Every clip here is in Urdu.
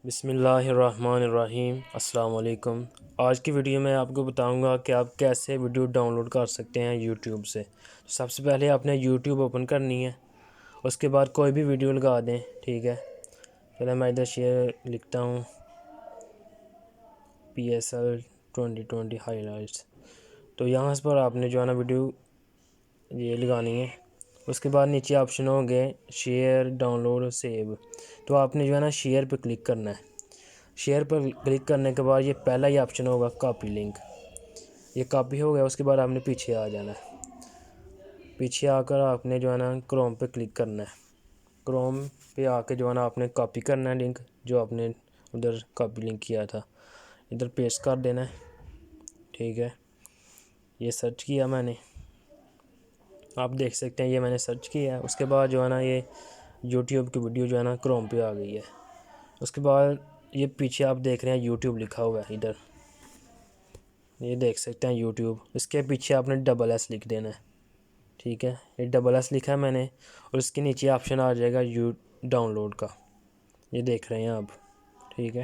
بسم اللہ الرحمن الرحیم۔ السلام علیکم۔ آج کی ویڈیو میں آپ کو بتاؤں گا کہ آپ کیسے ویڈیو ڈاؤن لوڈ کر سکتے ہیں یوٹیوب سے۔ سب سے پہلے آپ نے یوٹیوب اوپن کرنی ہے، اس کے بعد کوئی بھی ویڈیو لگا دیں، ٹھیک ہے۔ پہلے میں ادھر شیئر لکھتا ہوں PSL 2020 ہائی لائٹس، تو یہاں پر آپ نے جو ہے نا ویڈیو یہ لگانی ہے۔ اس کے بعد نیچے آپشن ہوں گے شیئر، ڈاؤن لوڈ، سیو، تو آپ نے جو ہے نا شیئر پہ کلک کرنا ہے۔ شیئر پر کلک کرنے کے بعد یہ پہلا ہی آپشن ہوگا کاپی لنک، یہ کاپی ہو گیا۔ اس کے بعد آپ نے پیچھے آ جانا ہے، پیچھے آ کر آپ نے جو ہے نا کروم پہ کلک کرنا ہے۔ کروم پہ آ کے جو ہے نا آپ نے کاپی کرنا ہے لنک جو آپ نے ادھر کاپی لنک کیا تھا، ادھر پیسٹ کر دینا ہے، ٹھیک ہے۔ یہ سرچ کیا میں نے، آپ دیکھ سکتے ہیں یہ میں نے سرچ کیا ہے۔ اس کے بعد جو ہے نا یہ یوٹیوب کی ویڈیو جو ہے نا کروم پہ آ گئی ہے۔ اس کے بعد یہ پیچھے آپ دیکھ رہے ہیں یوٹیوب لکھا ہوا ہے، ادھر یہ دیکھ سکتے ہیں یوٹیوب۔ اس کے پیچھے آپ نے ڈبل ایس لکھ دینا ہے، ٹھیک ہے۔ یہ ڈبل ایس لکھا ہے میں نے، اور اس کے نیچے آپشن آ جائے گا ڈاؤن لوڈ کا، یہ دیکھ رہے ہیں آپ، ٹھیک ہے۔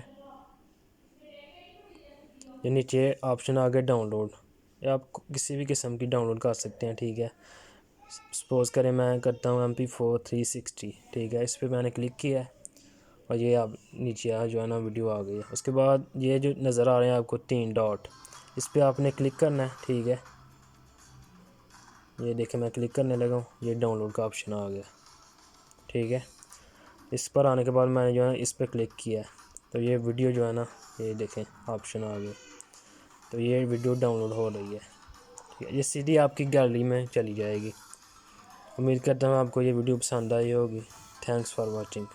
یہ نیچے آپشن آ گیا ڈاؤن لوڈ، یہ آپ کسی بھی قسم کی ڈاؤن لوڈ کر سکتے ہیں، ٹھیک ہے۔ سپوز کریں میں کرتا ہوں MP4 360، ٹھیک ہے۔ اس پہ میں نے کلک کیا ہے اور یہ آپ نیچے جو ہے نا ویڈیو آ گئی ہے۔ اس کے بعد یہ جو نظر آ رہے ہیں آپ کو 3 ڈاٹ، اس پہ آپ نے کلک کرنا ہے، ٹھیک ہے۔ یہ دیکھیں میں کلک کرنے لگا ہوں، یہ ڈاؤن لوڈ کا آپشن آ گیا، ٹھیک ہے۔ اس پر آنے کے بعد میں نے جو ہے اس پہ کلک کیا ہے، تو یہ ویڈیو جو ہے نا یہ دیکھیں آپشن آ گیا، تو یہ ویڈیو ڈاؤن لوڈ ہو رہی ہے، ٹھیک ہے۔ یہ سیدھی آپ کی گیلری میں چلی جائے گی۔ امید کرتا ہوں آپ کو یہ ویڈیو پسند آئی ہوگی۔ Thanks for watching.